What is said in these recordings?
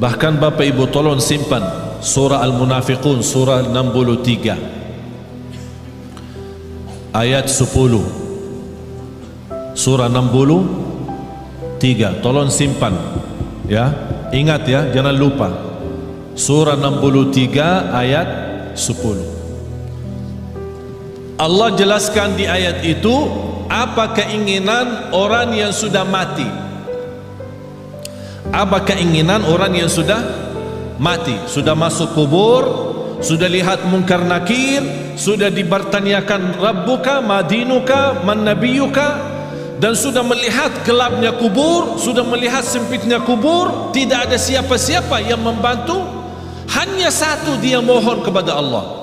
Bahkan Bapak Ibu tolong simpan surah Al-Munafiqun surah 63 ayat 10. Surah 63 tolong simpan ya, ingat ya, jangan lupa. Surah 63 ayat 10. Allah jelaskan di ayat itu apa keinginan orang yang sudah mati. Apa keinginan orang yang sudah mati, sudah masuk kubur, sudah lihat mungkar nakir, sudah dibertanyakan Rabbuka, Madinuka, Man Nabiyuka, dan sudah melihat gelapnya kubur, sudah melihat sempitnya kubur, tidak ada siapa-siapa yang membantu, hanya satu dia mohon kepada Allah.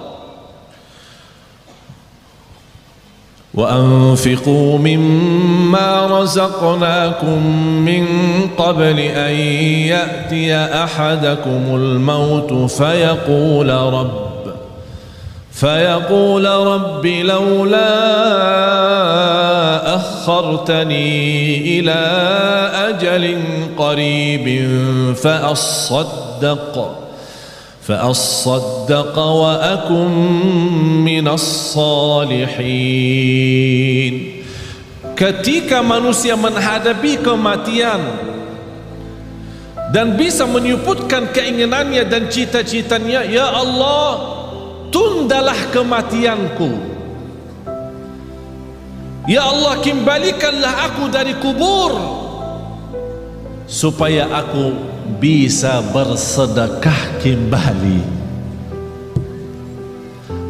وأنفقوا مما رزقناكم من قبل أن يأتي أحدكم الموت فيقول رب لولا أخرتني إلى أجل قريب فأصدق وأكن من الصالحين. Ketika manusia menghadapi kematian dan bisa menyebutkan keinginannya dan cita-citanya, ya Allah, tundalah kematianku, ya Allah, kembalikanlah aku dari kubur supaya aku bisa bersedekah kembali.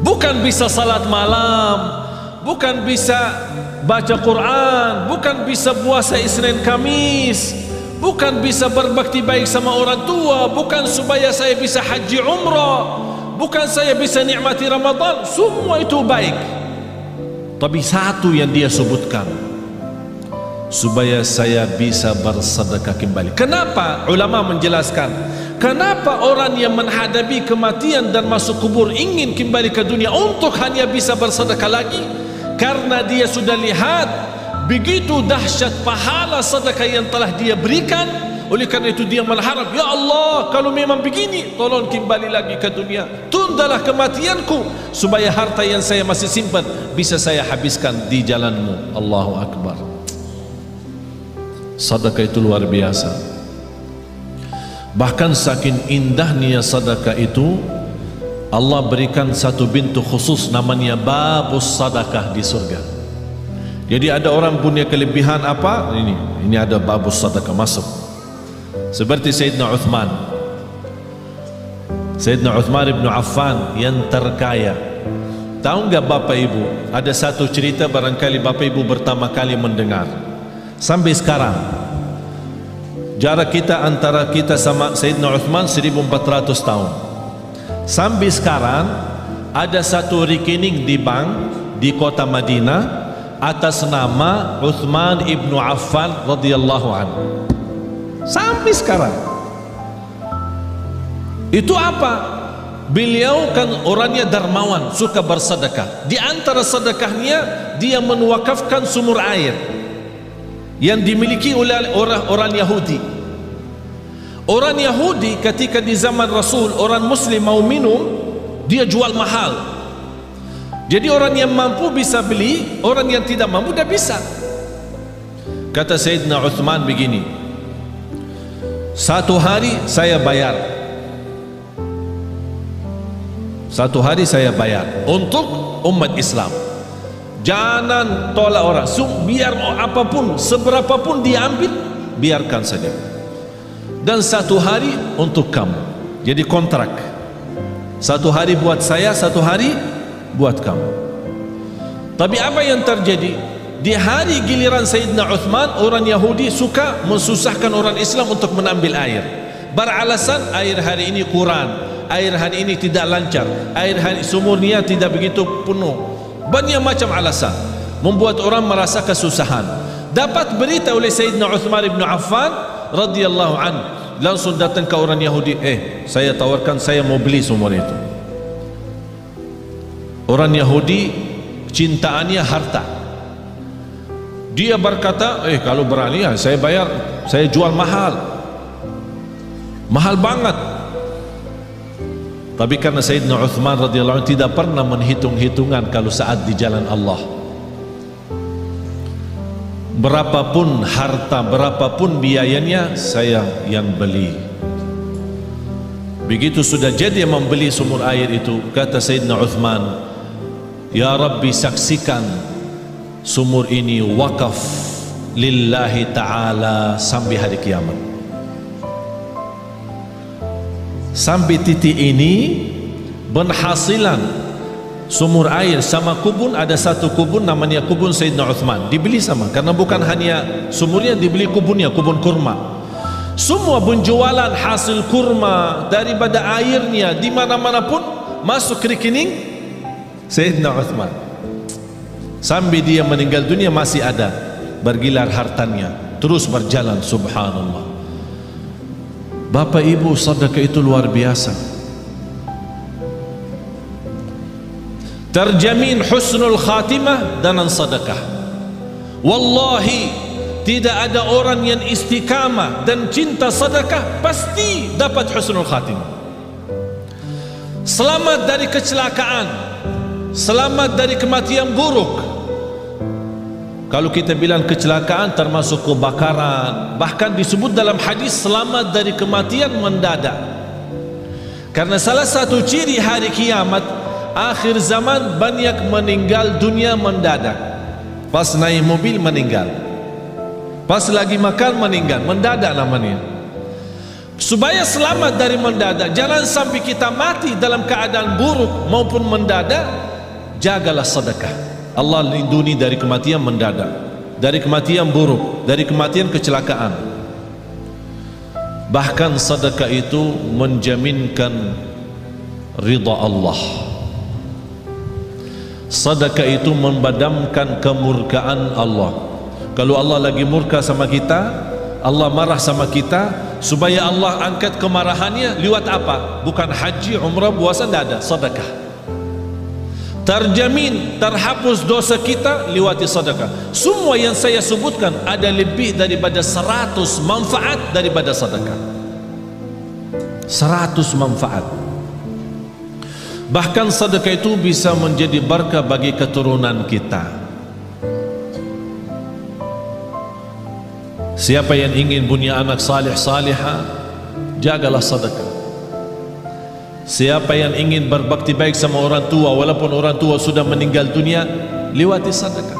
Bukan bisa salat malam, bukan bisa baca Quran, bukan bisa puasa Isnin Kamis, bukan bisa berbakti baik sama orang tua, bukan supaya saya bisa haji umrah, bukan saya bisa nikmati Ramadan. Semua itu baik, tapi satu yang dia sebutkan, supaya saya bisa bersedekah kembali. Kenapa? Ulama menjelaskan, kenapa orang yang menghadapi kematian dan masuk kubur ingin kembali ke dunia untuk hanya bisa bersedekah lagi? Karena dia sudah lihat begitu dahsyat pahala sedekah yang telah dia berikan. Oleh karena itu dia mengharap, ya Allah, kalau memang begini, tolong kembali lagi ke dunia, tundalah kematianku supaya harta yang saya masih simpan bisa saya habiskan di jalanmu. Allahu Akbar. Sedekah itu luar biasa. Bahkan saking indahnya sedekah itu, Allah berikan satu pintu khusus namanya babus sedekah di surga. Jadi ada orang punya kelebihan apa? Ini ada babus sedekah masuk. Seperti Sayyidina Uthman. Sayyidina Uthman ibn Affan yang terkaya. Tahu enggak Bapak Ibu, ada satu cerita barangkali Bapak Ibu pertama kali mendengar. Sampai sekarang jarak kita antara kita sama Sayyidina Uthman 1400 tahun. Sampai sekarang ada satu rekening di bank di kota Madinah atas nama Uthman ibn Affan radhiyallahu anhu. Sampai sekarang. Itu apa? Beliau kan orangnya dermawan, suka bersedekah. Di antara sedekahnya dia menwakafkan sumur air yang dimiliki oleh orang Yahudi. Orang Yahudi ketika di zaman Rasul, orang Muslim mau minum, dia jual mahal. Jadi orang yang mampu bisa beli, orang yang tidak mampu tidak bisa. Kata Sayyidina Uthman begini, satu hari saya bayar, satu hari saya bayar untuk umat Islam. Jangan tolak orang, biar apapun, seberapapun diambil, biarkan saja. Dan satu hari untuk kamu. Jadi kontrak. Satu hari buat saya, satu hari buat kamu. Tapi apa yang terjadi? Di hari giliran Sayyidina Uthman, orang Yahudi suka mensusahkan orang Islam untuk menambil air. Beralasan air hari ini kurang, air hari ini tidak lancar, air hari sumurnya tidak begitu penuh. Banyak macam alasan membuat orang merasa kesusahan. Dapat berita oleh Sayyidina Uthman ibn Affan radhiyallahu anhu, langsung datang ke orang Yahudi, saya tawarkan, saya mau beli sumur itu. Orang Yahudi cintaannya harta. Dia berkata, kalau berani ya saya bayar, saya jual mahal. mahal banget. Tapi karena Sayyidina Uthman radhiyallahu anhu tidak pernah menghitung-hitungan kalau saat di jalan Allah, berapapun harta, berapapun biayanya, saya yang beli. Begitu sudah jadi membeli sumur air itu, kata Sayyidina Uthman, ya Rabbi, saksikan sumur ini wakaf lillahi ta'ala sampai hari kiamat. Sampai titik ini penghasilan sumur air sama kubun, ada satu kubun namanya kubun Sayyidina Uthman, dibeli sama, karena bukan hanya sumurnya, dibeli kubunnya, kubun kurma. Semua penjualan hasil kurma daripada airnya di mana-mana pun masuk rekening Sayyidina Uthman. Sampai dia meninggal dunia masih ada bergilar hartanya, terus berjalan. Subhanallah. Bapak ibu, sedekah itu luar biasa, terjamin husnul khatimah dengan sedekah. Wallahi, tidak ada orang yang istiqamah dan cinta sedekah pasti dapat husnul khatimah. Selamat dari kecelakaan, selamat dari kematian buruk. Kalau kita bilang kecelakaan termasuk kebakaran, bahkan disebut dalam hadis selamat dari kematian mendadak. Karena salah satu ciri hari kiamat, akhir zaman, banyak meninggal dunia mendadak. Pas naik mobil meninggal, pas lagi makan meninggal, mendadak namanya. Supaya selamat dari mendadak, jangan sampai kita mati dalam keadaan buruk maupun mendadak, jagalah sedekah. Allah lindungi dari kematian mendadak, dari kematian buruk, dari kematian kecelakaan. Bahkan sedekah itu menjaminkan ridha Allah. Sedekah itu membadamkan kemurkaan Allah. Kalau Allah lagi murka sama kita, Allah marah sama kita, supaya Allah angkat kemarahannya lewat apa? Bukan haji, umrah, puasa, tidak ada, sedekah. Terjamin terhapus dosa kita lewati sedekah. Semua yang saya sebutkan ada lebih daripada 100 manfaat daripada sedekah. 100 manfaat. Bahkan sedekah itu bisa menjadi berkah bagi keturunan kita. Siapa yang ingin punya anak salih salihah, jagalah sedekah. Siapa yang ingin berbakti baik sama orang tua, walaupun orang tua sudah meninggal dunia, lewati sedekah.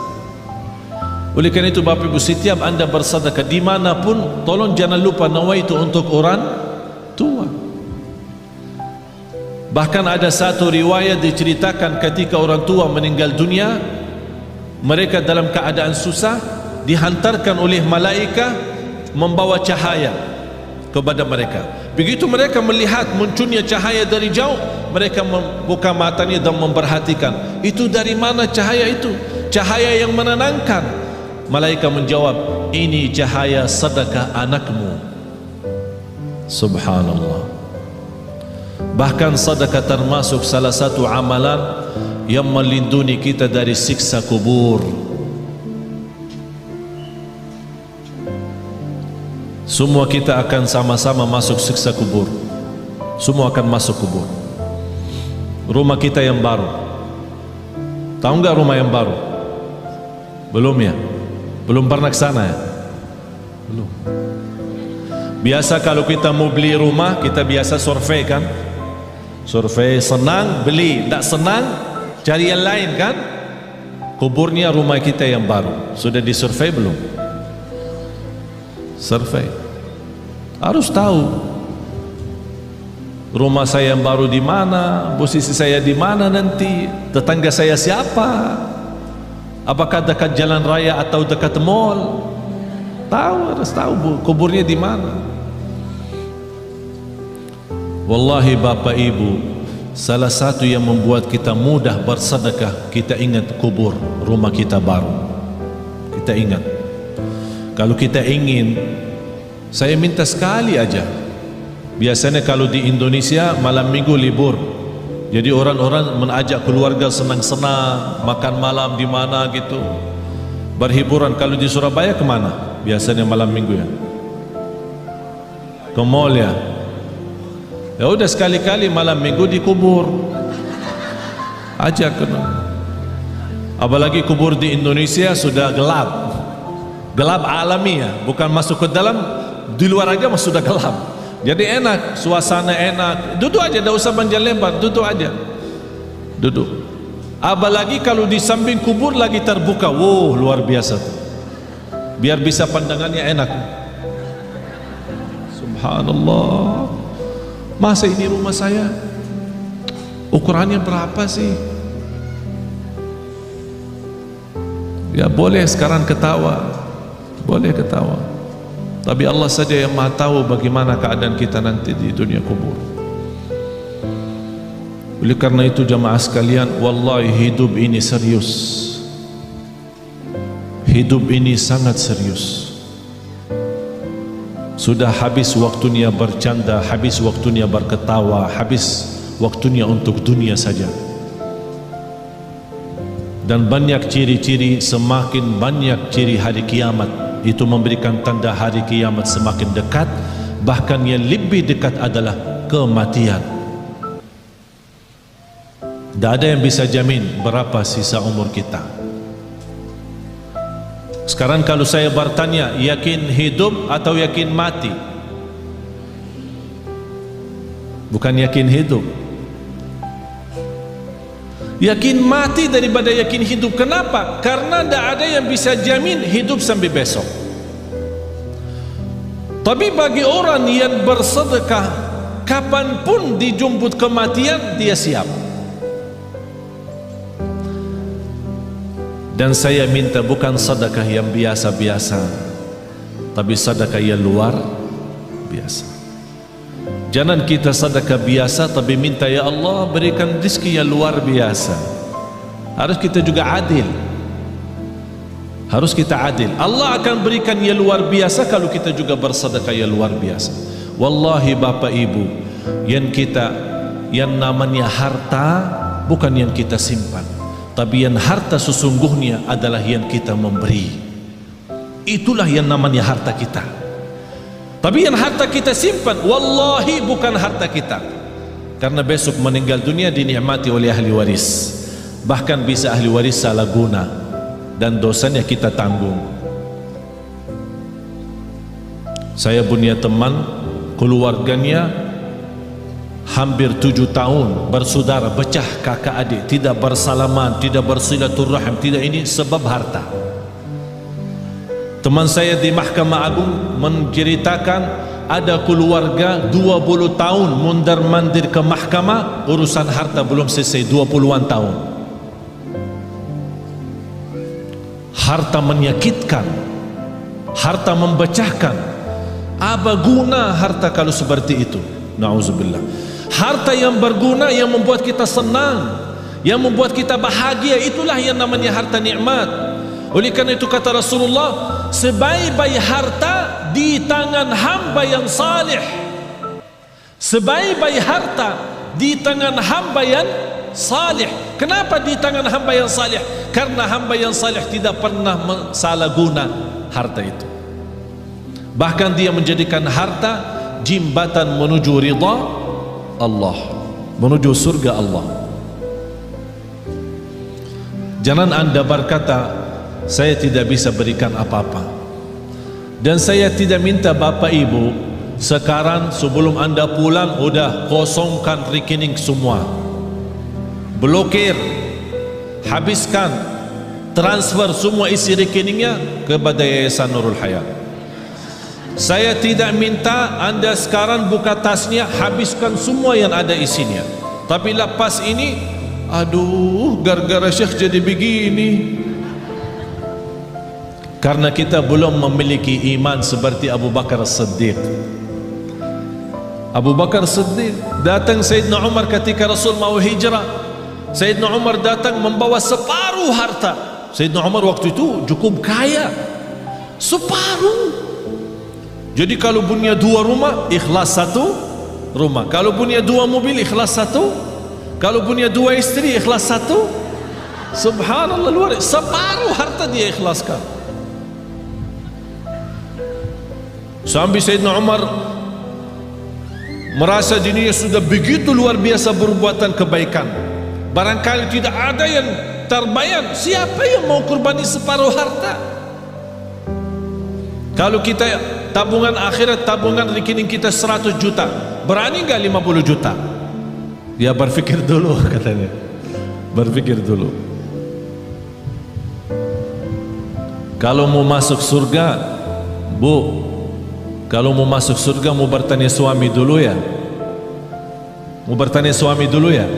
Oleh karena itu Bapak Ibu, setiap anda bersedekah dimanapun, tolong jangan lupa nawaitu untuk orang tua. Bahkan ada satu riwayat diceritakan ketika orang tua meninggal dunia, mereka dalam keadaan susah, dihantarkan oleh malaikat membawa cahaya kepada mereka. Begitu mereka melihat munculnya cahaya dari jauh, mereka membuka matanya dan memperhatikan, itu dari mana cahaya itu? Cahaya yang menenangkan. Malaikat menjawab, ini cahaya sedekah anakmu. Subhanallah. Bahkan sedekah termasuk salah satu amalan yang melindungi kita dari siksa kubur. Semua kita akan sama-sama masuk siksa kubur. Semua akan masuk kubur. Rumah kita yang baru, tahu nggak rumah yang baru? Belum ya? Belum pernah ke sana ya? Belum. Biasa kalau kita mau beli rumah, kita biasa survei kan? Survei, senang beli, tak senang cari yang lain kan? Kuburnya rumah kita yang baru, sudah disurvei belum? Survei. Harus tahu rumah saya yang baru di mana, posisi saya di mana nanti, tetangga saya siapa, apakah dekat jalan raya atau dekat mall. Tahu, harus tahu kuburnya di mana. Wallahi Bapak Ibu, salah satu yang membuat kita mudah bersedekah, kita ingat kubur rumah kita baru. Kita ingat. Kalau kita ingin, saya minta sekali aja. Biasanya kalau di Indonesia malam minggu libur, jadi orang-orang mengajak keluarga senang-senang, makan malam di mana gitu, berhiburan. Kalau di Surabaya kemana? Biasanya malam minggu ya, ke mall ya. Ya udah sekali-kali malam minggu di kubur. Ajak kena. Apalagi kubur di Indonesia sudah gelap. Gelap alami ya, bukan masuk ke dalam, di luar aja sudah gelap. Jadi enak, suasana enak. Duduk aja, tidak usah panjang lebar, duduk aja. Duduk. Apalagi kalau di samping kubur lagi terbuka, wow, luar biasa tuh. Biar bisa pandangannya enak. Subhanallah. Masa ini rumah saya ukurannya berapa sih? Ya boleh sekarang ketawa, boleh ketawa, tapi Allah saja yang maha tahu bagaimana keadaan kita nanti di dunia kubur. Oleh karena itu jamaah sekalian, wallahi hidup ini serius. Hidup ini sangat serius. Sudah habis waktunya bercanda, habis waktunya berketawa, habis waktunya untuk dunia saja. Dan banyak ciri-ciri, semakin banyak ciri hari kiamat, itu memberikan tanda hari kiamat semakin dekat. Bahkan yang lebih dekat adalah kematian. Tidak ada yang bisa jamin berapa sisa umur kita. Sekarang kalau saya bertanya, yakin hidup atau yakin mati? Bukan yakin hidup. Yakin mati daripada yakin hidup. Kenapa? Karena tidak ada yang bisa jamin hidup sampai besok. Tapi bagi orang yang bersedekah, kapanpun dijemput kematian, dia siap. Dan saya minta bukan sedekah yang biasa-biasa, tapi sedekah yang luar biasa. Jangan kita sedekah biasa tapi minta ya Allah berikan rezeki yang luar biasa. Harus kita juga adil. Harus kita adil. Allah akan berikan yang luar biasa kalau kita juga bersedekah yang luar biasa. Wallahi Bapak Ibu, yang namanya harta bukan yang kita simpan, tapi yang harta sesungguhnya adalah yang kita memberi. Itulah yang namanya harta kita. Tapi yang harta kita simpan, wallahi bukan harta kita. Karena besok meninggal dunia dinikmati oleh ahli waris. Bahkan bisa ahli waris salah guna dan dosanya kita tanggung. Saya punya teman, keluarganya hampir 7 tahun bersaudara, pecah kakak adik, tidak bersalaman, tidak bersilaturahim, tidak, ini sebab harta. Teman saya di Mahkamah Agung menceritakan ada keluarga 20 tahun mondar-mandir ke mahkamah, urusan harta belum selesai, 20-an tahun. Harta menyakitkan, harta memecahkan. Apa guna harta kalau seperti itu? Na'udzubillah. Harta yang berguna, yang membuat kita senang, yang membuat kita bahagia, itulah yang namanya harta nikmat. Oleh karena itu kata Rasulullah, sebaik-baik harta di tangan hamba yang salih. Sebaik-baik harta di tangan hamba yang salih. Kenapa di tangan hamba yang salih? Karena hamba yang salih tidak pernah salah guna harta itu. Bahkan dia menjadikan harta jembatan menuju ridha Allah, menuju surga Allah. Jangan anda berkata saya tidak bisa berikan apa-apa. Dan saya tidak minta Bapak Ibu sekarang sebelum anda pulang udah kosongkan rekening semua, blokir, habiskan, transfer semua isi rekeningnya kepada Yayasan Nurul Hayat. Saya tidak minta anda sekarang buka tasnya, habiskan semua yang ada isinya. Tapi lepas ini, aduh, gara-gara Syekh jadi begini. Karena kita belum memiliki iman seperti Abu Bakar As-Siddiq. Abu Bakar As-Siddiq datang Sayyidina Umar ketika Rasul mau hijrah. Sayyidina Umar datang membawa separuh harta. Sayyidina Umar waktu itu cukup kaya, separuh. Jadi kalau punya 2 rumah, ikhlas 1 rumah. Kalau punya 2 mobil, ikhlas 1. Kalau punya 2 istri, ikhlas 1. Subhanallah, luar, separuh harta dia ikhlaskan. Sampai Sayyidina Umar merasa dirinya sudah begitu luar biasa berbuatan kebaikan. Barangkali tidak ada yang terbayang, siapa yang mau kurbani separuh harta? Kalau kita tabungan akhirat, tabungan rekening kita 100 juta, berani nggak 50 juta? Ya berpikir dulu katanya, berpikir dulu. Kalau mau masuk surga, Bu, kalau mau masuk surga mau bertanya suami dulu ya, mau bertanya suami dulu ya.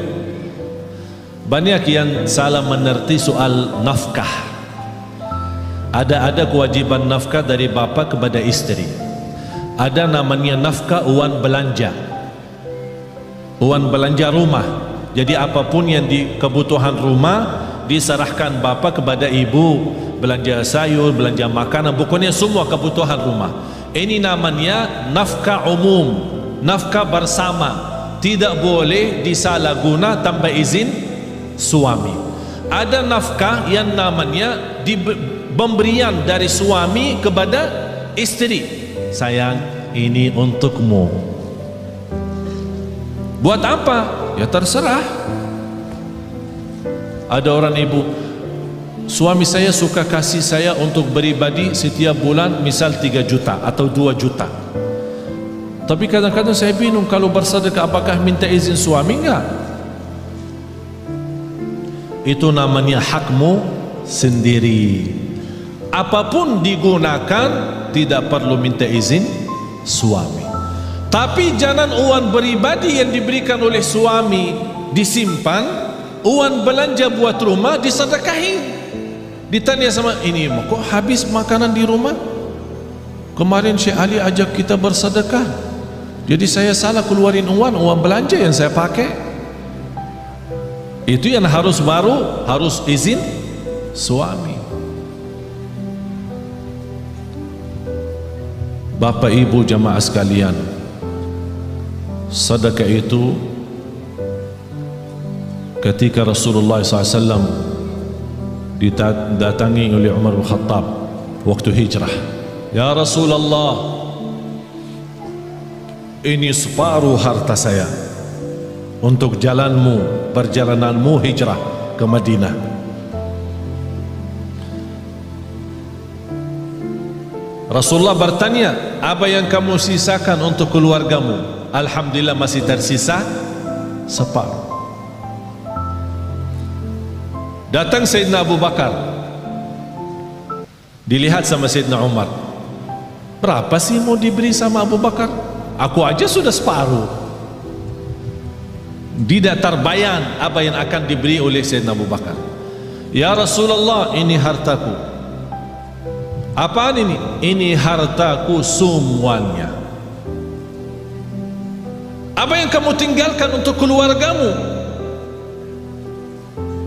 Banyak yang salah mengerti soal nafkah. Ada kewajiban nafkah dari bapa kepada istri. Ada namanya nafkah uang belanja, uang belanja rumah. Jadi apapun yang di kebutuhan rumah diserahkan bapa kepada ibu, belanja sayur, belanja makanan, pokoknya semua kebutuhan rumah. Ini namanya nafkah umum, nafkah bersama. Tidak boleh disalahguna tanpa izin suami. Ada nafkah yang namanya pemberian dari suami kepada istri. Sayang, ini untukmu. Buat apa? Ya terserah. Ada orang ibu, suami saya suka kasih saya untuk beribadi setiap bulan misal 3 juta atau 2 juta. Tapi kadang-kadang saya bingung, kalau bersedekah apakah minta izin suami? Enggak. Itu namanya hakmu sendiri. Apapun digunakan tidak perlu minta izin suami. Tapi jangan uang pribadi yang diberikan oleh suami disimpan, uang belanja buat rumah disedekahin. Ditanya sama ini, kok habis makanan di rumah? Kemarin Syekh Ali ajak kita bersedekah, jadi saya salah keluarin uang belanja yang saya pakai. Itu yang harus izin suami. Bapak ibu jamaah sekalian, sedekah itu ketika Rasulullah SAW didatangi oleh Umar bin Khattab waktu hijrah. Ya Rasulullah, ini separuh harta saya untuk perjalananmu hijrah ke Madinah. Rasulullah bertanya, apa yang kamu sisakan untuk keluargamu? Alhamdulillah masih tersisa separuh. Datang Sayyidina Abu Bakar, dilihat sama Sayyidina Umar, berapa sih mau diberi sama Abu Bakar? Aku aja sudah separuh. Tidak terbayang apa yang akan diberi oleh Sayyidina Abu Bakar. Ya Rasulullah, ini hartaku. Apaan ini? Ini hartaku semuanya. Apa yang kamu tinggalkan untuk keluargamu?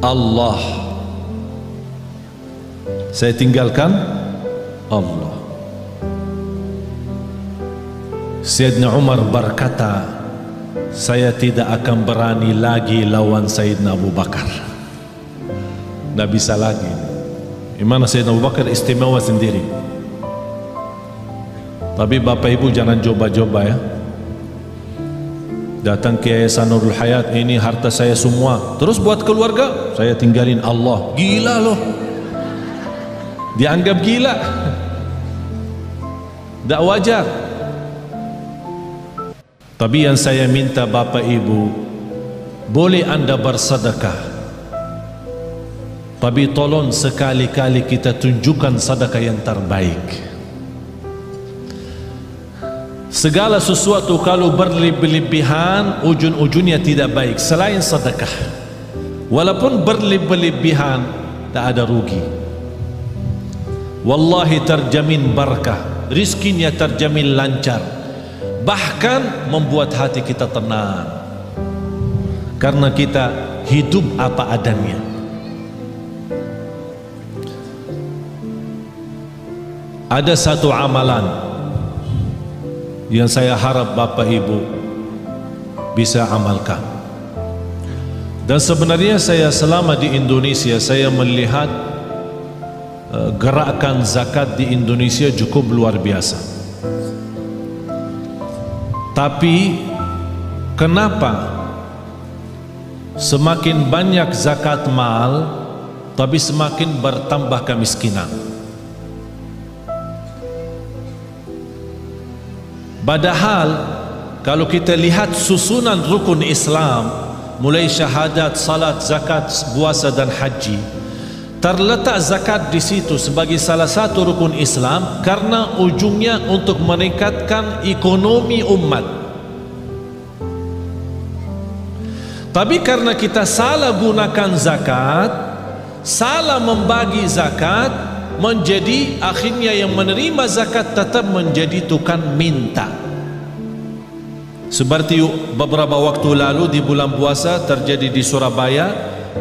Allah. Saya tinggalkan Allah. Sayyidina Umar berkata, saya tidak akan berani lagi lawan Sayyidina Abu Bakar. Tidak bisa lagi. Gimana Sayyidina Abu Bakar istimewa sendiri. Tapi bapak ibu jangan coba-coba ya. Datang ke Yayasan Nurul Hayat, ini harta saya semua, terus buat keluarga saya tinggalin Allah. Gila loh, dianggap gila. Tak wajar. Tapi yang saya minta bapak ibu, boleh anda bersedekah, tapi tolong sekali-kali kita tunjukkan sedekah yang terbaik. Segala sesuatu kalau berlebihan ujung-ujungnya tidak baik selain sedekah. Walaupun berlebihan tak ada rugi. Wallahi terjamin barakah, rizkinya terjamin lancar, bahkan membuat hati kita tenang karena kita hidup apa adanya. Ada satu amalan yang saya harap bapak ibu bisa amalkan. Dan sebenarnya saya selama di Indonesia, saya melihat gerakan zakat di Indonesia cukup luar biasa. Tapi Kenapa semakin banyak zakat mal tapi semakin bertambah kemiskinan? Padahal kalau kita lihat susunan rukun Islam, mulai syahadat, salat, zakat, puasa dan haji, terletak zakat di situ sebagai salah satu rukun Islam karena ujungnya untuk meningkatkan ekonomi umat. Tapi karena kita salah gunakan zakat, salah membagi zakat, menjadi akhirnya yang menerima zakat tetap menjadi tukang minta. Seperti beberapa waktu lalu di bulan puasa terjadi di Surabaya,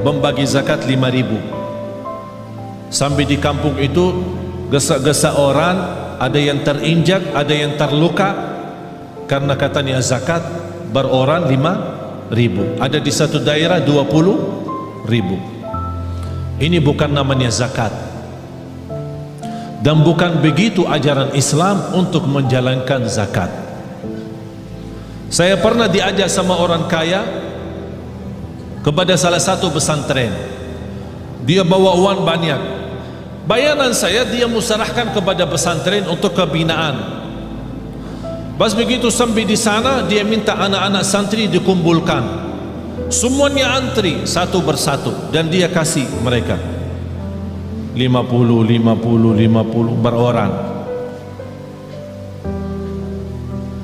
membagi zakat 5.000. Sampai di kampung itu gesa-gesa orang, ada yang terinjak, ada yang terluka karena katanya zakat beroran 5.000. Ada di satu daerah 20.000. Ini bukan namanya zakat, dan bukan begitu ajaran Islam untuk menjalankan zakat. Saya pernah diajak sama orang kaya kepada salah satu pesantren. Dia bawa uang banyak. Bayanan saya, dia musarahkan kepada pesantren untuk kebinaan. Pas begitu sampai di sana, dia minta anak-anak santri dikumpulkan. Semuanya antri satu persatu dan dia kasih mereka 50 beroran.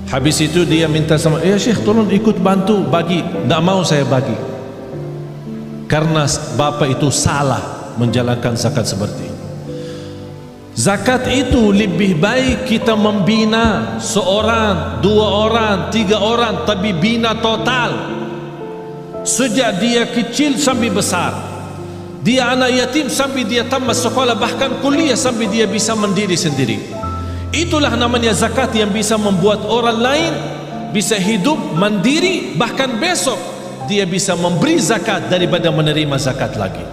Habis itu dia minta sama, ya Syekh tolong ikut bantu bagi. Tak mau saya bagi, karena bapak itu salah menjalankan zakat seperti ini. Zakat itu lebih baik kita membina seorang, 2 orang, 3 orang, tapi bina total sejak dia kecil sampai besar. Dia anak yatim sampai dia tamat sekolah, bahkan kuliah, sampai dia bisa mandiri sendiri. Itulah namanya zakat yang bisa membuat orang lain bisa hidup mandiri, bahkan besok dia bisa memberi zakat daripada menerima zakat lagi.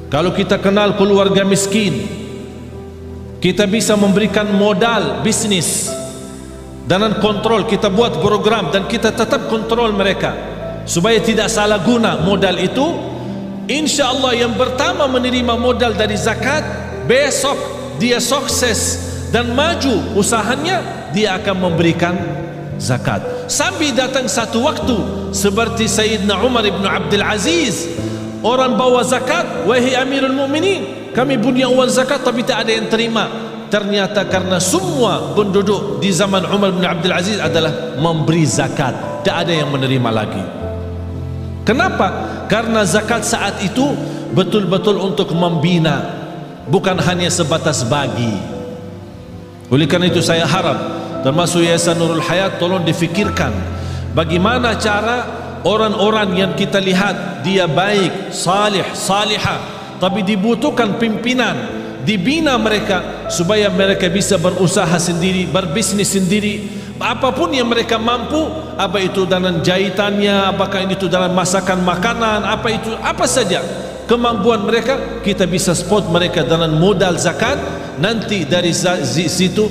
Kalau kita kenal keluarga miskin, kita bisa memberikan modal bisnis dengan kontrol. Kita buat program dan kita tetap kontrol mereka supaya tidak salah guna modal itu. Insya Allah yang pertama menerima modal dari zakat, besok dia sukses dan maju usahanya, dia akan memberikan zakat. Sampai datang satu waktu seperti Sayyidina Umar ibn Abdul Aziz, orang bawa zakat, wahai Amirul Mu'minin, kami punya uang zakat tapi tak ada yang terima. Ternyata karena semua penduduk di zaman Umar ibn Abdul Aziz adalah memberi zakat, tak ada yang menerima lagi. Kenapa? Karena zakat saat itu betul-betul untuk membina, bukan hanya sebatas bagi. Oleh karena itu saya harap termasuk Yayasan Nurul Hayat tolong difikirkan bagaimana cara orang-orang yang kita lihat dia baik, salih, salihah, tapi dibutuhkan pimpinan, dibina mereka supaya mereka bisa berusaha sendiri, berbisnis sendiri, apapun yang mereka mampu, apa itu dalam jahitannya, apakah itu dalam masakan makanan, apa itu, apa saja kemampuan mereka, kita bisa support mereka dengan modal zakat. Nanti dari situ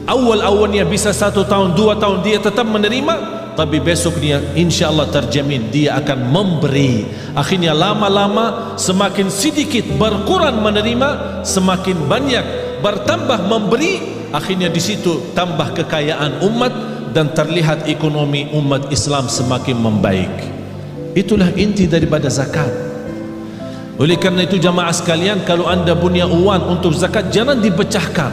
awal-awalnya bisa 1 tahun 2 tahun dia tetap menerima, tapi besoknya insya Allah terjamin dia akan memberi. Akhirnya lama-lama semakin sedikit berkurang menerima, semakin banyak bertambah memberi. Akhirnya di situ tambah kekayaan umat dan terlihat ekonomi umat Islam semakin membaik. Itulah inti daripada zakat. Oleh karena itu jamaah sekalian, kalau anda punya uang untuk zakat, jangan dipecahkan.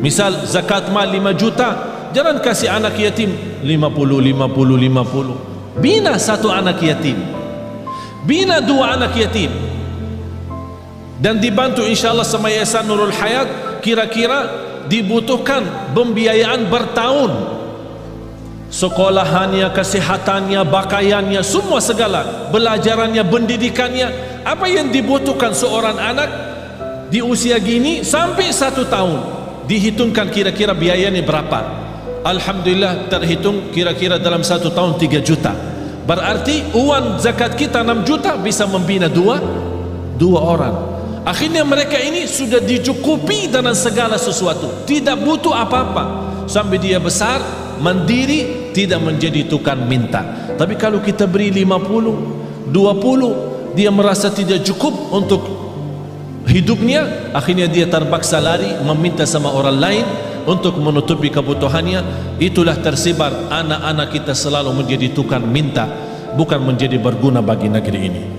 Misal zakat mal 5 juta, jangan kasih anak yatim 50. Bina 1 anak yatim, bina 2 anak yatim, dan dibantu insyaAllah sama Yayasan Nurul Hayat. Kira-kira dibutuhkan pembiayaan bertahun, sekolahannya, kesehatannya, pakaiannya, semua segala, belajarannya, pendidikannya. Apa yang dibutuhkan seorang anak di usia gini sampai 1 tahun, dihitungkan kira-kira biayanya berapa. Alhamdulillah terhitung kira-kira dalam 1 tahun 3 juta. Berarti uang zakat kita 6 juta bisa membina 2 orang. Akhirnya mereka ini sudah dicukupi dengan segala sesuatu, tidak butuh apa-apa, sampai dia besar mandiri, tidak menjadi tukang minta. Tapi kalau kita beri 50, 20, dia merasa tidak cukup untuk hidupnya, akhirnya dia terpaksa lari meminta sama orang lain untuk menutupi kebutuhannya. Itulah tersebar anak-anak kita selalu menjadi tukang minta, bukan menjadi berguna bagi negeri ini.